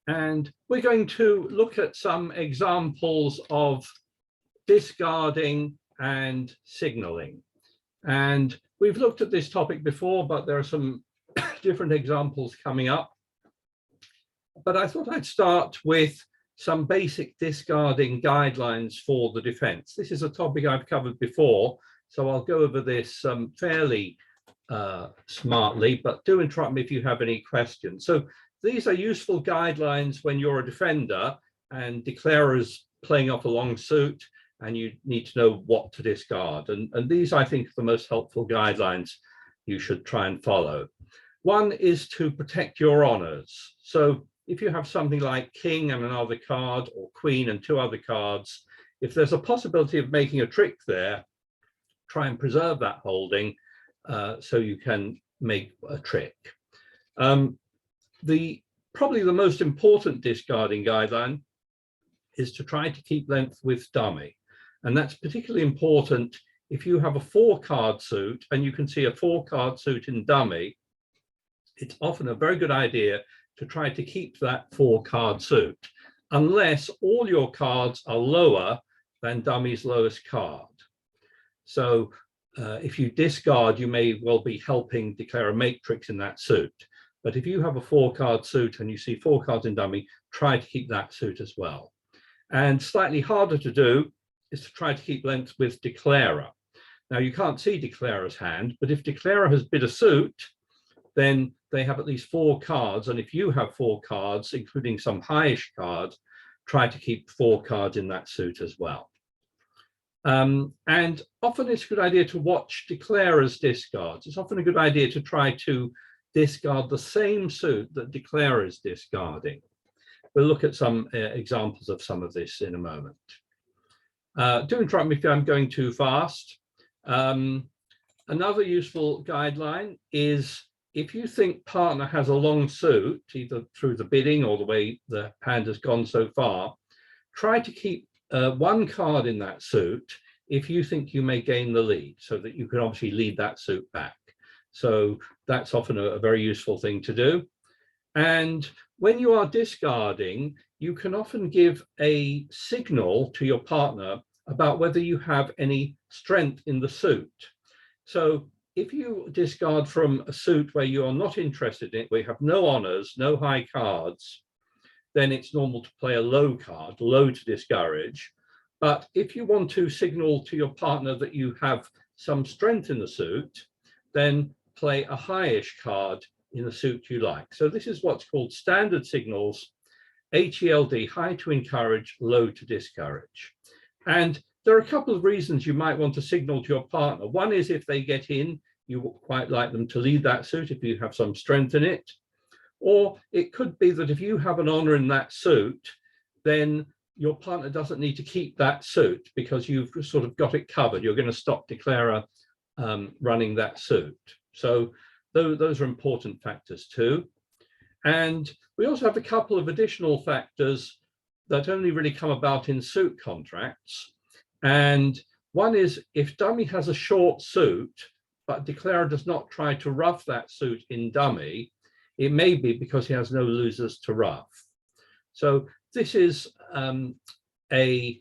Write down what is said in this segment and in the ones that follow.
And we're going to look at some examples of discarding and signaling. And we've looked at this topic before, but there are some different examples coming up. But I thought I'd start with some basic discarding guidelines for the defense. This is a topic I've covered before, so I'll go over this fairly smartly, but do interrupt me if you have any questions. So these are useful guidelines when you're a defender and declarer's playing off a long suit and you need to know what to discard. And these, I think, are the most helpful guidelines you should try and follow. One is to protect your honors. So if you have something like king and another card, or queen and two other cards, if there's a possibility of making a trick there, try and preserve that holding so you can make a trick. Probably the most important discarding guideline is to try to keep length with dummy. And that's particularly important if you have a 4-card suit and you can see a 4-card suit in dummy. It's often a very good idea to try to keep that 4-card suit, unless all your cards are lower than dummy's lowest card. So if you discard, you may well be helping declarer make tricks in that suit. But if you have a 4-card suit and you see 4 cards in dummy, try to keep that suit as well. And slightly harder to do is to try to keep length with declarer. Now, you can't see declarer's hand, but if declarer has bid a suit, then they have at least 4 cards. And if you have 4 cards, including some highish cards, try to keep 4 cards in that suit as well. And often it's a good idea to watch declarer's discards. It's often a good idea to try to discard the same suit that declarer is discarding. We'll look at some examples of some of this in a moment. Do interrupt me if I'm going too fast. Another useful guideline is if you think partner has a long suit, either through the bidding or the way the hand has gone so far, try to keep 1 card in that suit if you think you may gain the lead, so that you can obviously lead that suit back. So that's often a very useful thing to do. And when you are discarding, you can often give a signal to your partner about whether you have any strength in the suit. So if you discard from a suit where you are not interested in it, where you have no honors, no high cards, then it's normal to play a low card, low to discourage. But if you want to signal to your partner that you have some strength in the suit, then play a highish card in the suit you like. So this is what's called standard signals, HELD, high to encourage, low to discourage. And there are a couple of reasons you might want to signal to your partner. One is if they get in, you would quite like them to lead that suit if you have some strength in it. Or it could be that if you have an honor in that suit, then your partner doesn't need to keep that suit because you've sort of got it covered. You're going to stop declarer running that suit. So those are important factors too. And we also have a couple of additional factors that only really come about in suit contracts. And one is if dummy has a short suit, but declarer does not try to rough that suit in dummy, it may be because he has no losers to rough. So this is a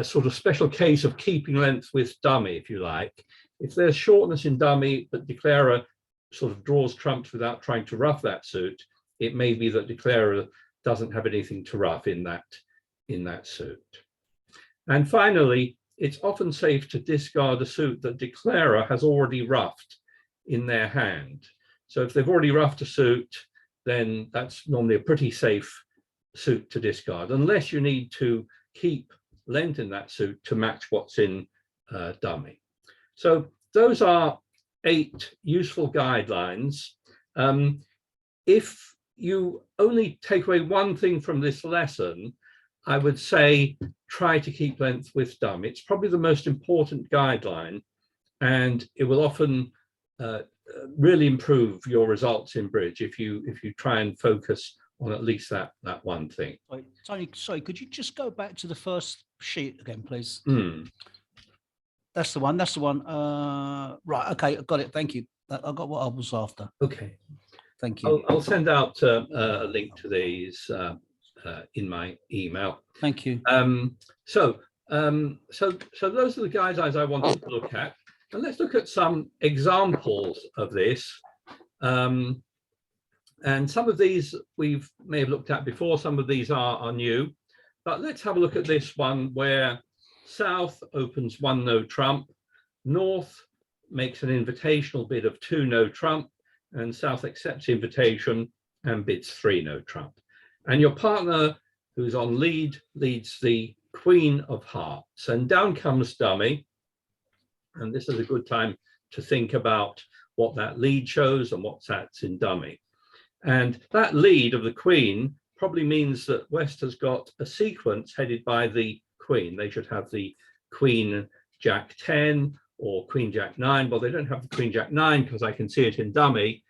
sort of special case of keeping length with dummy, if you like. If there's shortness in dummy, but declarer sort of draws trumps without trying to rough that suit, it may be that declarer doesn't have anything to rough in that suit. And finally, it's often safe to discard a suit that declarer has already roughed in their hand. So if they've already roughed a suit, then that's normally a pretty safe suit to discard, unless you need to keep length in that suit to match what's in dummy. So those are 8 useful guidelines. If you only take away one thing from this lesson, I would say try to keep length with dummy. It's probably the most important guideline, and it will often really improve your results in bridge if you try and focus on at least that one thing. Tony, sorry, could you just go back to the first sheet again, please? That's the one. That's the one. Right. Okay, I got it. Thank you. I got what I was after. Okay. Thank you. I'll send out a link to these in my email. Thank you. So those are the guidelines I wanted to look at. And let's look at some examples of this. And some of these we may have looked at before, some of these are new. But let's have a look at this one where South opens 1 no trump, North makes an invitational bid of 2 no trump, and South accepts the invitation and bids 3 no trump. And your partner, who's on lead, leads the Queen of Hearts, and down comes dummy. And this is a good time to think about what that lead shows and what's that's in dummy. And that lead of the Queen probably means that West has got a sequence headed by the Queen. They should have the Queen Jack 10 or Queen Jack 9. Well, they don't have the Queen Jack 9 because I can see it in dummy.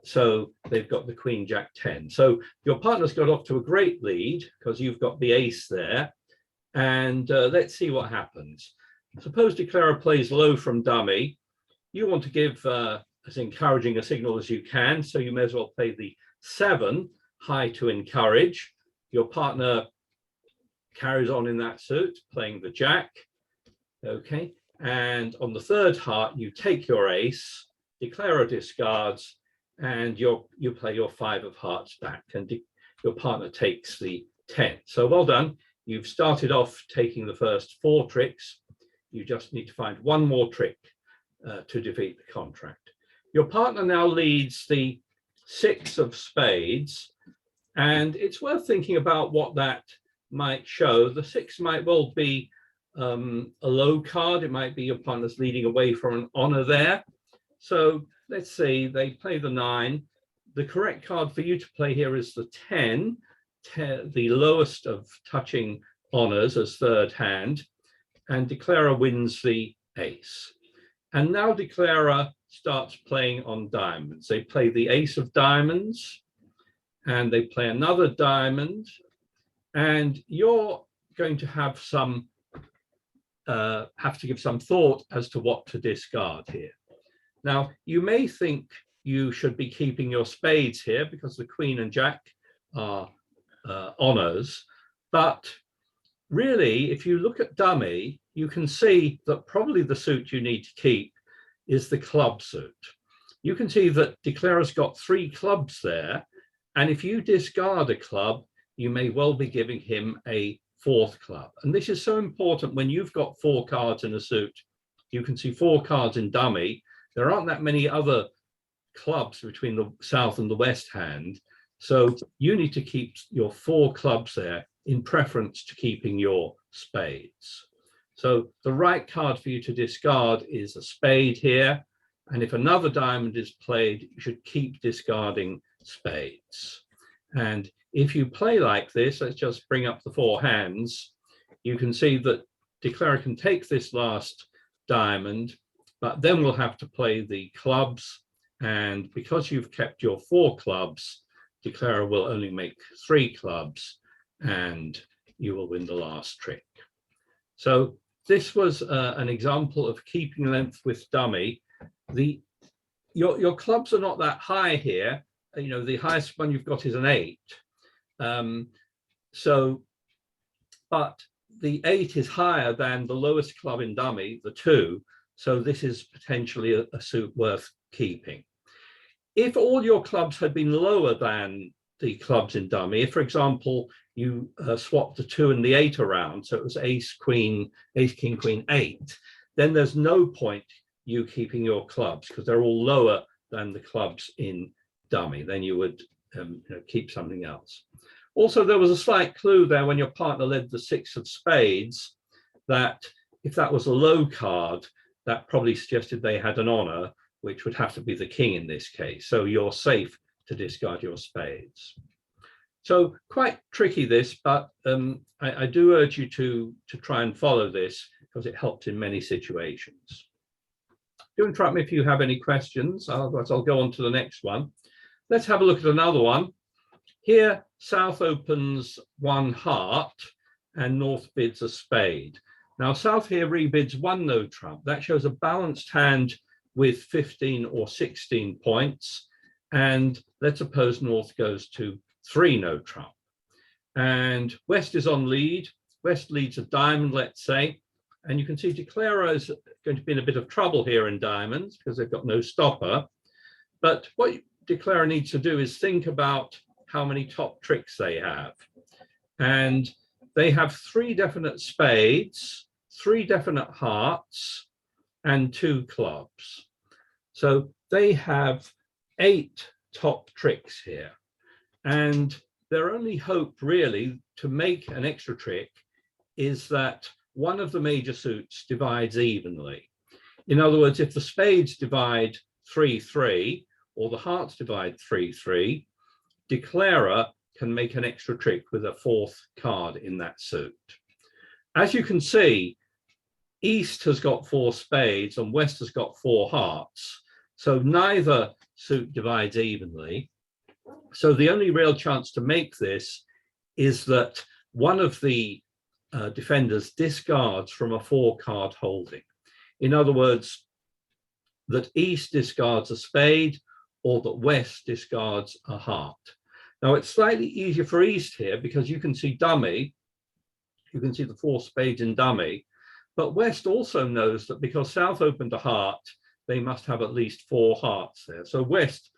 So they've got the Queen Jack 10. So your partner's got off to a great lead because you've got the ace there. And let's see what happens. Suppose declarer plays low from dummy. You want to give as encouraging a signal as you can. So you may as well play the 7 high to encourage. Your partner carries on in that suit, playing the Jack. Okay. And on the 3rd heart, you take your ace, declarer discards, and you play your 5 of hearts back, and your partner takes the 10. So well done. You've started off taking the first 4 tricks. You just need to find 1 more trick to defeat the contract. Your partner now leads the 6 of spades, and it's worth thinking about what that might show. The 6 might well be a low card. It might be your partner's leading away from an honor there. So let's see, they play the 9. The correct card for you to play here is the 10, the lowest of touching honors as 3rd hand, and declarer wins the ace. And now declarer starts playing on diamonds. They play the ace of diamonds, and they play another diamond, and you're going to have some have to give some thought as to what to discard here. Now, you may think you should be keeping your spades here because the Queen and Jack are honors, but really, if you look at dummy, you can see that probably the suit you need to keep is the club suit. You can see that declarer's got 3 clubs there, and if you discard a club, you may well be giving him a 4th club. And this is so important when you've got 4 cards in a suit. You can see 4 cards in dummy. There aren't that many other clubs between the South and the West hand. So you need to keep your 4 clubs there in preference to keeping your spades. So the right card for you to discard is a spade here. And if another diamond is played, you should keep discarding spades. And if you play like this, let's just bring up the 4 hands. You can see that declarer can take this last diamond, but then we'll have to play the clubs. And because you've kept your 4 clubs, declarer will only make 3 clubs, and you will win the last trick. So this was an example of keeping length with dummy. Your clubs are not that high here. You know, the highest one you've got is an 8. But the 8 is higher than the lowest club in dummy, the 2. So this is potentially a suit worth keeping. If all your clubs had been lower than the clubs in dummy, if, for example, you swapped the 2 and the 8 around, so it was ace, queen, ace, king, queen, 8, then there's no point you keeping your clubs because they're all lower than the clubs in dummy. Then you would keep something else. Also, there was a slight clue there when your partner led the 6 of spades that if that was a low card, that probably suggested they had an honor, which would have to be the king in this case. So you're safe to discard your spades. So quite tricky this, but I do urge you to try and follow this because it helped in many situations. Do interrupt me if you have any questions, otherwise I'll go on to the next one. Let's have a look at another one. Here, South opens 1 heart and North bids a spade. Now, South here rebids 1 no trump. That shows a balanced hand with 15 or 16 points. and let's suppose North goes to 3 no trump. And West is on lead. West leads a diamond, let's say. And you can see Declarer is going to be in a bit of trouble here in diamonds because they've got no stopper. But what Declarer needs to do is think about how many top tricks they have. And they have 3 definite spades, 3 definite hearts, and 2 clubs. So they have 8 top tricks here. And their only hope really to make an extra trick is that one of the major suits divides evenly. In other words, if the spades divide 3-3 or the hearts divide 3-3, Declarer can make an extra trick with a 4th card in that suit. As you can see, East has got 4 spades and West has got 4 hearts. So neither suit divides evenly. So the only real chance to make this is that one of the defenders discards from a 4-card holding. In other words, that East discards a spade or that West discards a heart. Now it's slightly easier for East here because you can see dummy, you can see the 4 spades in dummy, but West also knows that because South opened a heart, they must have at least 4 hearts there. So West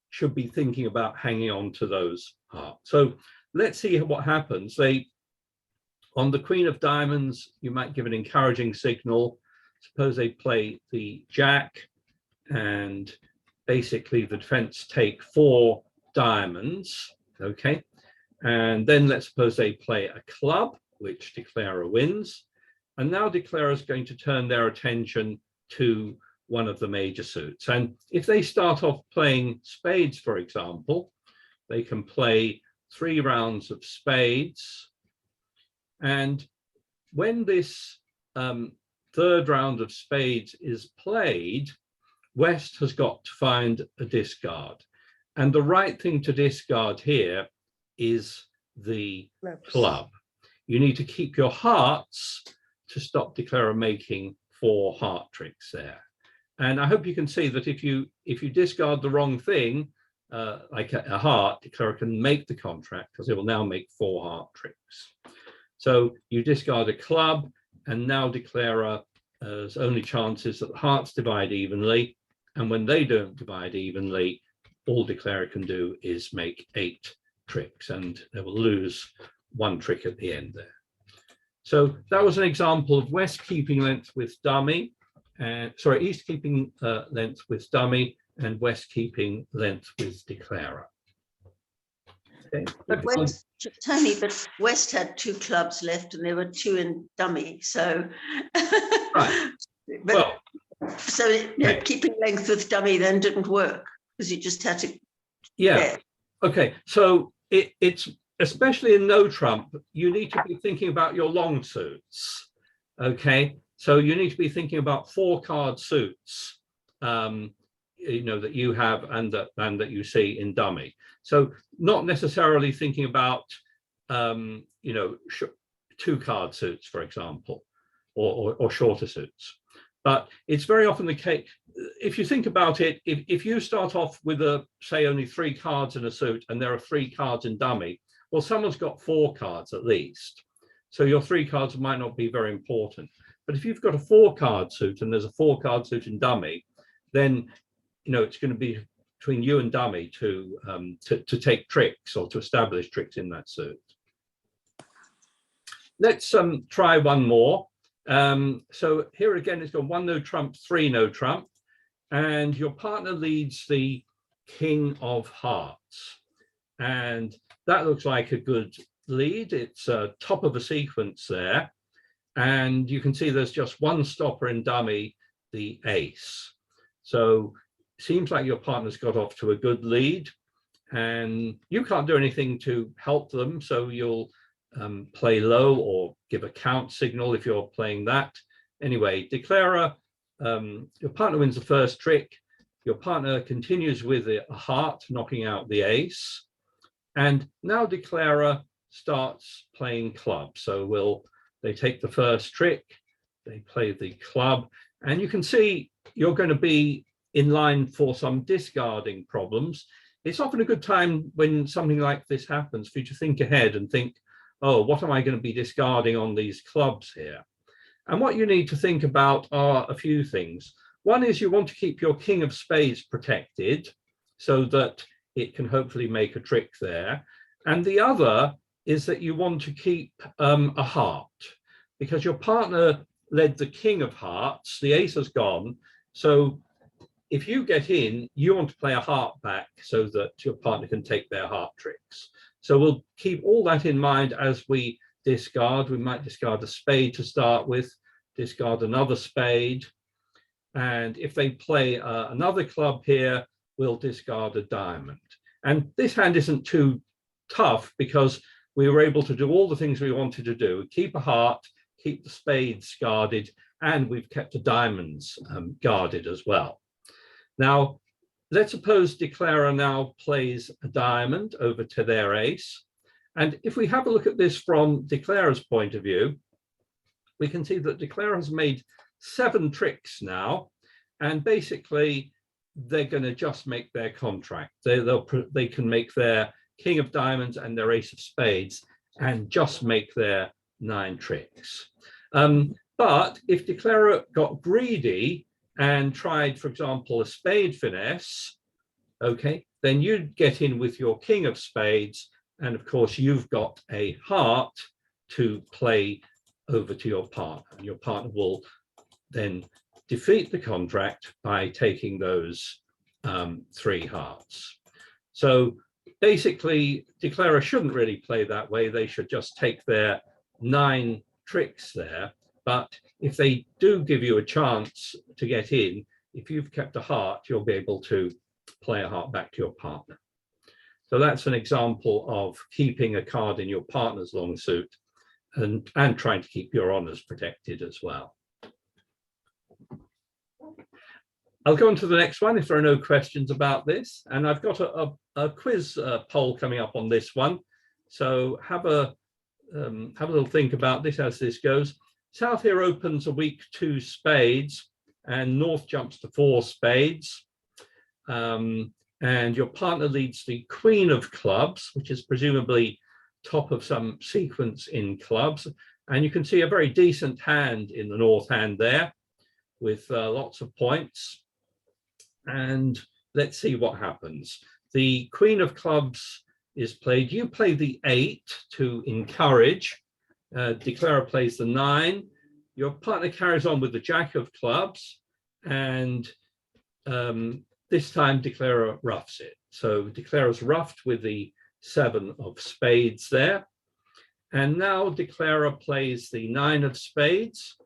should be thinking about hanging on to those hearts. So let's see what happens. On the Queen of Diamonds, you might give an encouraging signal. Suppose they play the Jack, and basically the defense take 4 diamonds, okay? And then let's suppose they play a club, which Declarer wins. And now Declarer is going to turn their attention to one of the major suits. And if they start off playing spades, for example, they can play 3 rounds of spades. And when this 3rd round of spades is played, West has got to find a discard. And the right thing to discard here is the club. You need to keep your hearts to stop Declarer making 4 heart tricks there. And I hope you can see that if you discard the wrong thing, like a heart, Declarer can make the contract because it will now make 4 heart tricks. So you discard a club, and now Declarer's only chance is that the hearts divide evenly. And when they don't divide evenly, all Declarer can do is make 8 tricks, and they will lose 1 trick at the end there. So that was an example of West keeping length with dummy, and East keeping length with dummy, and West keeping length with Declarer. Okay. But West, Tony, but West had 2 clubs left, and there were 2 in dummy. So, right. But, well, so okay. Keeping length with dummy then didn't work because you just had to. Yeah. Okay. So it's especially in no trump, you need to be thinking about your long suits. Okay. So you need to be thinking about 4-card suits. That you have and that you see in dummy. So not necessarily thinking about 2-card suits, for example, or shorter suits. But it's very often the case, if you think about it, if you start off with say only 3 cards in a suit and there are 3 cards in dummy, well, someone's got 4 cards at least. So your 3 cards might not be very important. But if you've got a 4-card suit and there's a 4-card suit in dummy, then it's going to be between you and dummy to take tricks or to establish tricks in that suit. Let's try one more. So here again, it's got 1 no trump, 3 no trump, and your partner leads the King of Hearts, and that looks like a good lead. It's top of a sequence there, and you can see there's just 1 stopper in dummy, the ace. So seems like your partner's got off to a good lead, and you can't do anything to help them, so you'll play low or give a count signal if you're playing that. Anyway, Declarer, your partner wins the first trick. Your partner continues with a heart, knocking out the ace. And now Declarer starts playing club. So they take the first trick, they play the club, and you can see you're going to be in line for some discarding problems, it's often a good time when something like this happens for you to think ahead and think, oh, what am I going to be discarding on these clubs here? And what you need to think about are a few things. One is you want to keep your king of spades protected so that it can hopefully make a trick there. And the other is that you want to keep a heart, because your partner led the king of hearts, the ace has gone. So if you get in, you want to play a heart back so that your partner can take their heart tricks. So we'll keep all that in mind as we discard. We might discard a spade to start with, discard another spade. And if they play another club here, we'll discard a diamond. And this hand isn't too tough because we were able to do all the things we wanted to do. Keep a heart, keep the spades guarded, and we've kept the diamonds guarded as well. Now, let's suppose declarer now plays a diamond over to their ace. And if we have a look at this from declarer's point of view, we can see that declarer has made 7 tricks now. And basically, they're going to just make their contract. They can make their king of diamonds and their ace of spades and just make their 9 tricks. But if declarer got greedy and tried, for example, a spade finesse, okay, then you'd get in with your king of spades. And of course, you've got a heart to play over to your partner. And your partner will then defeat the contract by taking those 3 hearts. So basically, declarer shouldn't really play that way. They should just take their 9 tricks there. But if they do give you a chance to get in, if you've kept a heart, you'll be able to play a heart back to your partner. So that's an example of keeping a card in your partner's long suit and trying to keep your honors protected as well. I'll go on to the next one if there are no questions about this. And I've got a quiz poll coming up on this one. So have a little think about this as this goes. South here opens a weak 2 spades and North jumps to 4 spades. And your partner leads the queen of clubs, which is presumably top of some sequence in clubs. And you can see a very decent hand in the North hand there with lots of points. And let's see what happens. The queen of clubs is played. You play the 8 to encourage. Declarer plays the 9. Your partner carries on with the jack of clubs. And this time declarer roughs it. So declarer's roughed with the 7 of spades there. And now declarer plays the 9 of spades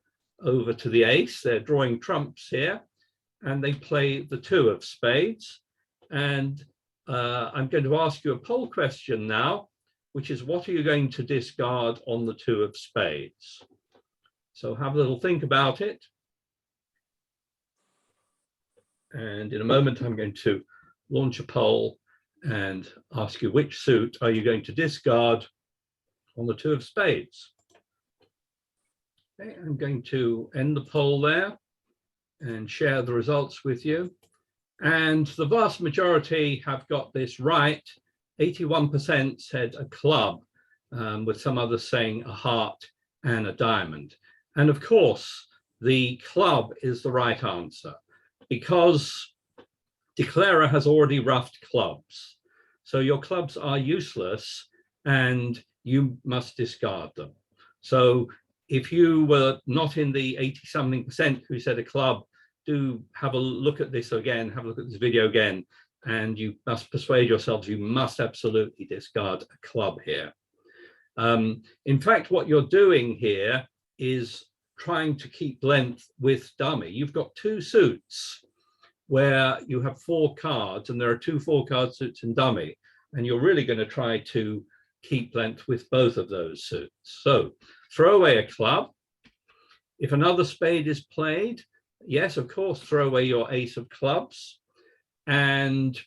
over to the ace. They're drawing trumps here. And they play the 2 of spades. And I'm going to ask you a poll question now, which is what are you going to discard on the 2 of spades? So have a little think about it. And in a moment, I'm going to launch a poll and ask you which suit are you going to discard on the 2 of spades. Okay, I'm going to end the poll there and share the results with you. And the vast majority have got this right. 81% said a club, with some others saying a heart and a diamond. And of course, the club is the right answer because declarer has already roughed clubs. So your clubs are useless and you must discard them. So if you were not in the 80-something% who said a club, do have a look at this again, have a look at this video again, and you must persuade yourselves you must absolutely discard a club here. In fact, what you're doing here is trying to keep length with dummy. You've got 2 suits where you have 4 cards and there are 2 4-card suits in dummy, and you're really going to try to keep length with both of those suits. So throw away a club. If another spade is played, yes, of course, throw away your ace of clubs. And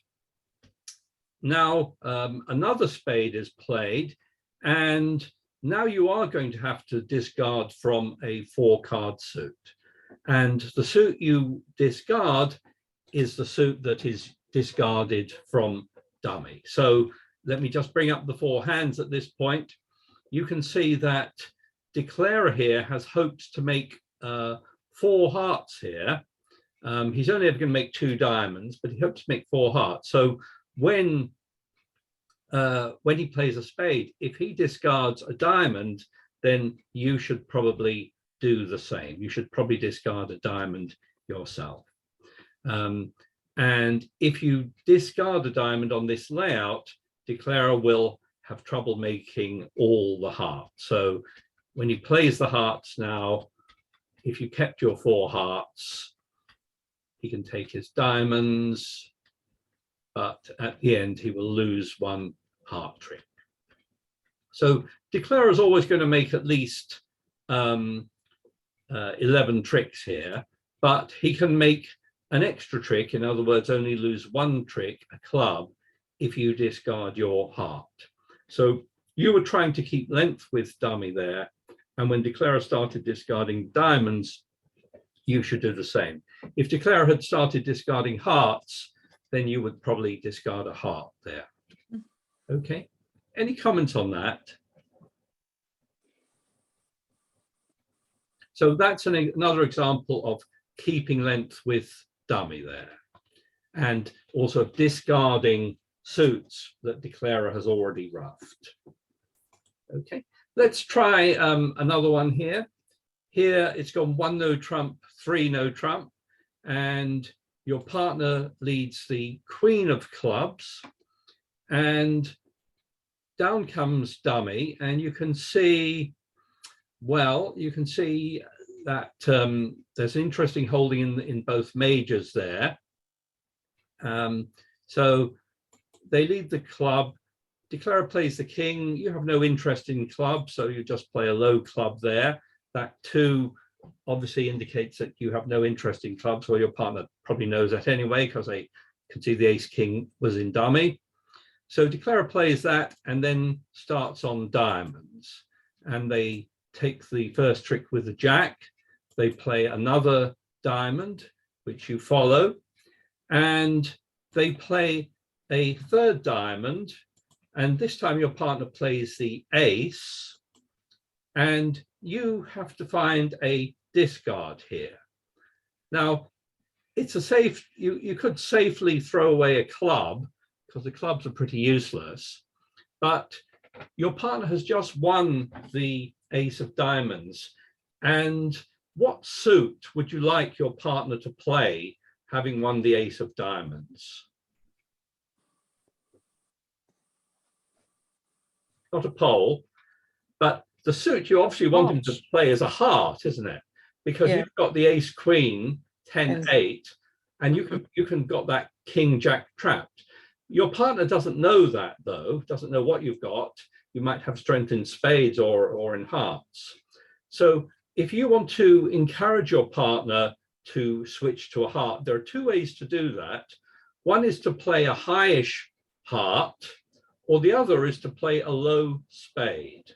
now another spade is played. And now you are going to have to discard from a 4-card suit. And the suit you discard is the suit that is discarded from dummy. So let me just bring up the four hands at this point. You can see that declarer here has hopes to make 4 hearts here. He's only ever going to make 2 diamonds, but he hopes to make 4 hearts. So when he plays a spade, if he discards a diamond, then you should probably do the same. You should probably discard a diamond yourself. And if you discard a diamond on this layout, declarer will have trouble making all the hearts. So when he plays the hearts now, if you kept your 4 hearts, he can take his diamonds, but at the end he will lose 1 heart trick. So declarer is always going to make at least 11 tricks here, but he can make an extra trick, in other words, only lose 1 trick, a club, if you discard your heart. So you were trying to keep length with dummy there, and when declarer started discarding diamonds, you should do the same. If declarer had started discarding hearts, then you would probably discard a heart there. Okay, any comments on that? So that's another example of keeping length with dummy there, and also discarding suits that declarer has already roughed. Okay, let's try another one here. Here it's gone 1 no trump, 3 no trump, and your partner leads the queen of clubs, and down comes dummy, and you can see, well, you can see that there's an interesting holding in both majors there. So they lead the club, declarer plays the king, you have no interest in club, so you just play a low club there. That 2 obviously indicates that you have no interest in clubs, or your partner probably knows that anyway, because they can see the ace king was in dummy. So declarer plays that and then starts on diamonds, and they take the first trick with the jack. They play another diamond, which you follow, and they play a 3rd diamond, and this time your partner plays the ace, and you have to find a discard here. Now, it's a safe, you could safely throw away a club, because the clubs are pretty useless, but your partner has just won the ace of diamonds, and what suit would you like your partner to play having won the ace of diamonds? not a poll, but the suit you obviously want him to play is a heart, isn't it? Because you've got the ace queen, 10-8, and you can got that king jack trapped. Your partner doesn't know that, though, doesn't know what you've got. You might have strength in spades or in hearts. So if you want to encourage your partner to switch to a heart, there are 2 ways to do that. One is to play a highish heart, or the other is to play a low spade.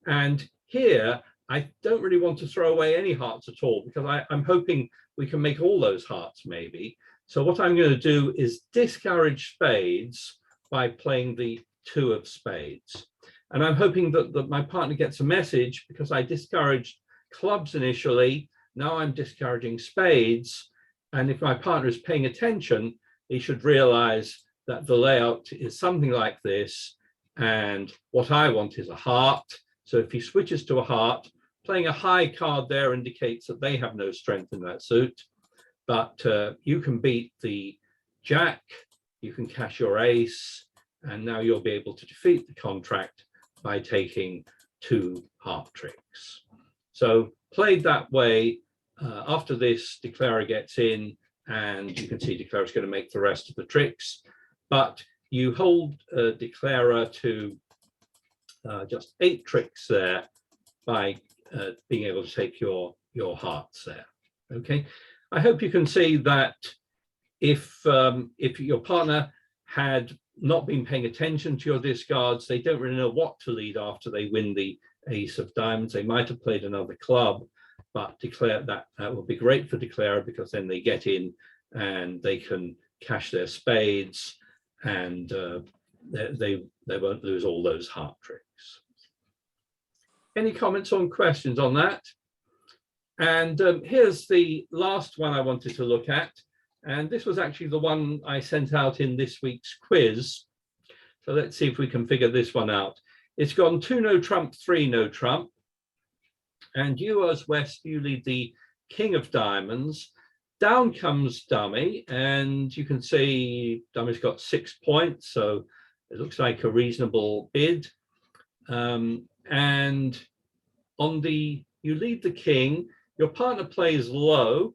And here, I don't really want to throw away any hearts at all, because I'm hoping we can make all those hearts maybe. So what I'm going to do is discourage spades by playing the 2 of spades. And I'm hoping that my partner gets a message, because I discouraged clubs initially, now I'm discouraging spades. And if my partner is paying attention, he should realize that the layout is something like this, and what I want is a heart. So if he switches to a heart, playing a high card there indicates that they have no strength in that suit. But you can beat the jack, you can cash your ace, and now you'll be able to defeat the contract by taking 2 heart tricks. So played that way, after this, declarer gets in, and you can see declarer is going to make the rest of the tricks. But you hold declarer to just 8 tricks there by being able to take your hearts there. Okay, I hope you can see that if your partner had not been paying attention to your discards, they don't really know what to lead after they win the ace of diamonds. They might have played another club, but declare that would be great for declarer, because then they get in and they can cash their spades, and they won't lose all those heart tricks. Any comments or questions on that? And here's the last one I wanted to look at. And this was actually the one I sent out in this week's quiz. So let's see if we can figure this one out. It's gone 2 no trump, 3 no trump. And you as West, you lead the king of diamonds. Down comes dummy, and you can see dummy's got 6 points, so it looks like a reasonable bid. And on the, you lead the king, your partner plays low,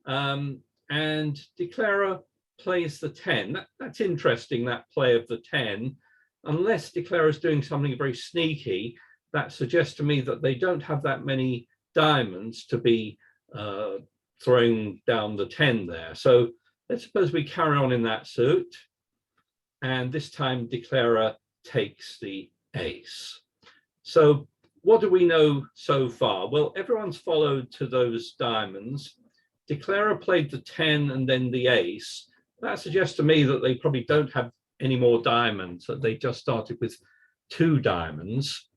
and declarer plays the 10. That's interesting, that play of the 10. Unless declarer is doing something very sneaky, that suggests to me that they don't have that many diamonds to be throwing down the 10 there. So let's suppose we carry on in that suit. And this time declarer takes the ace. So what do we know so far? Well, everyone's followed to those diamonds. Declarer played the 10 and then the ace. That suggests to me that they probably don't have any more diamonds, that they just started with 2 diamonds.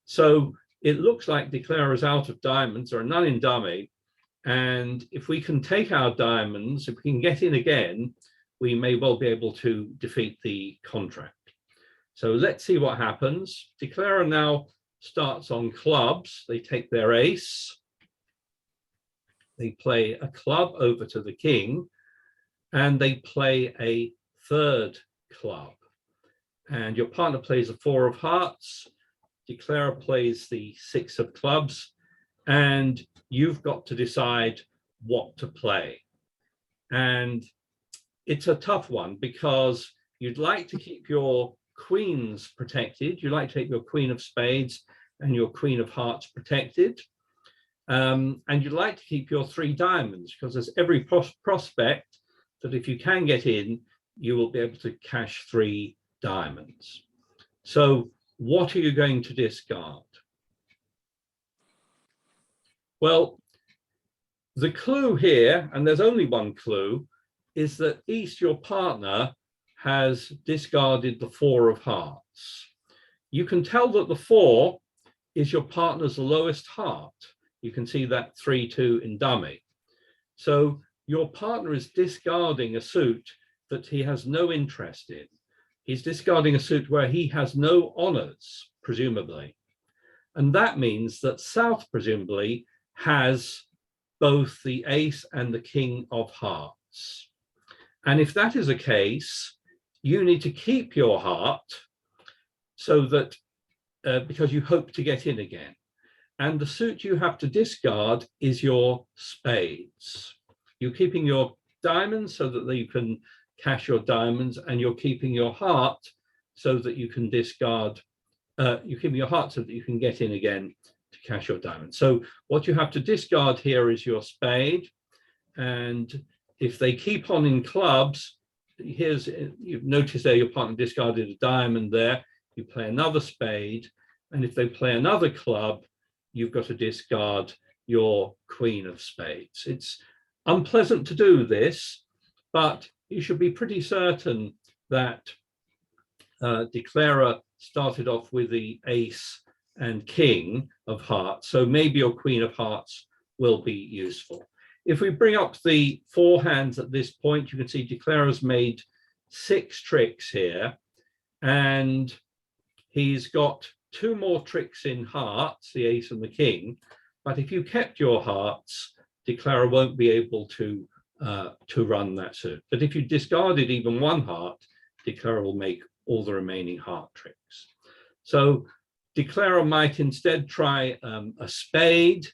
So it looks like declarer is out of diamonds, there are none in dummy. And if we can take our diamonds, if we can get in again, we may well be able to defeat the contract. So let's see what happens. Declarer now starts on clubs. They take their ace. They play a club over to the king, and they play a 3rd club. And your partner plays a 4 of hearts. Declarer plays the 6 of clubs, and you've got to decide what to play. And it's a tough one because you'd like to keep your queens protected. You'd like to keep your queen of spades and your queen of hearts protected. And you'd like to keep your 3 diamonds, because there's every prospect that if you can get in, you will be able to cash 3 diamonds. So what are you going to discard? Well, the clue here, and there's only one clue, is that East, your partner, has discarded the 4 of hearts. You can tell that the 4 is your partner's lowest heart. You can see that 3-2 in dummy. So your partner is discarding a suit that he has no interest in. He's discarding a suit where he has no honors, presumably. And that means that South presumably has both the ace and the king of hearts. And if that is the case, you need to keep your heart so that, because you hope to get in again. And the suit you have to discard is your spades. You're keeping your diamonds so that you can cash your diamonds, and you're keeping your heart so that you can discard, you're keeping your heart so that you can get in again to cash your diamonds. So what you have to discard here is your spade. And if they keep on in clubs, here's, you've noticed there your partner discarded a diamond there, you play another spade. And if they play another club, you've got to discard your queen of spades. It's unpleasant to do this, but you should be pretty certain that declarer started off with the ace and king of hearts. So maybe your queen of hearts will be useful. If we bring up the 4 hands at this point, you can see declarer's made 6 tricks here, and he's got 2 more tricks in hearts, the ace and the king. But if you kept your hearts, declarer won't be able to run that suit. But if you discarded even 1 heart, declarer will make all the remaining heart tricks. So declarer might instead try a spade.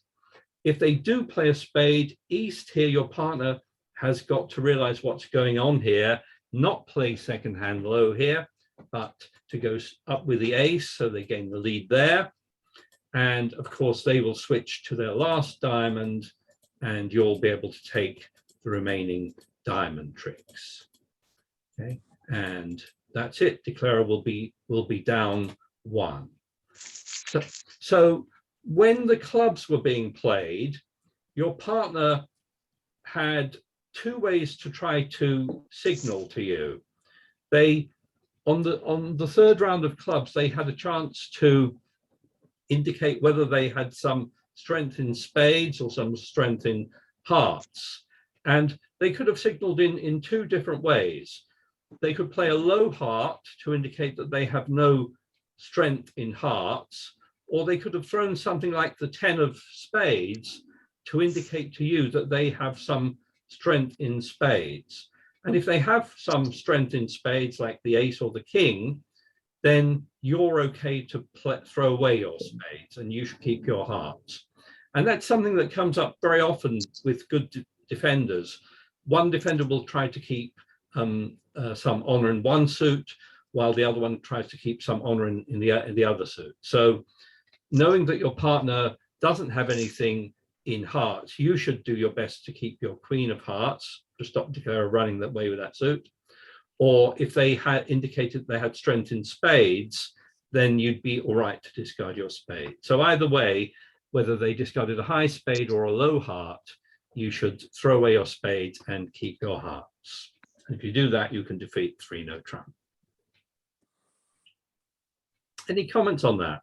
If they do play a spade, East here, your partner has got to realize what's going on here, not play second hand low here, but to go up with the ace, so they gain the lead there. And of course, they will switch to their last diamond, and you'll be able to take the remaining diamond tricks. Okay, and that's it. Declarer will be down 1. So when the clubs were being played, your partner had two ways to try to signal to you. They, on the third round of clubs, they had a chance to indicate whether they had some strength in spades or some strength in hearts. And they could have signaled in two different ways. They could play a low heart to indicate that they have no strength in hearts, or they could have thrown something like the 10 of spades to indicate to you that they have some strength in spades. And if they have some strength in spades, like the ace or the king, then you're okay to throw away your spades and you should keep your hearts. And that's something that comes up very often with good defenders. One defender will try to keep some honor in one suit, while the other one tries to keep some honor in the other suit. So knowing that your partner doesn't have anything in hearts, you should do your best to keep your queen of hearts to stop her running that way with that suit. Or if they had indicated they had strength in spades, then you'd be all right to discard your spade. So either way, whether they discarded a high spade or a low heart, you should throw away your spades and keep your hearts. If you do that, you can defeat 3-no trump. Any comments on that?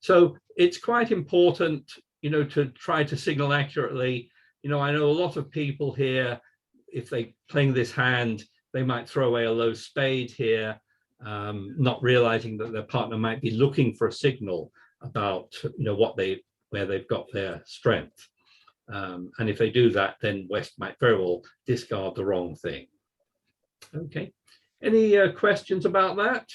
So it's quite important, you know, to try to signal accurately. You know, I know a lot of people here, if they're playing this hand, they might throw away a low spade here, not realizing that their partner might be looking for a signal about, you know, where they've got their strength. And if they do that, then West might very well discard the wrong thing. Okay, any questions about that?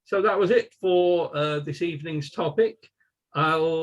So that was it for this evening's topic. I'll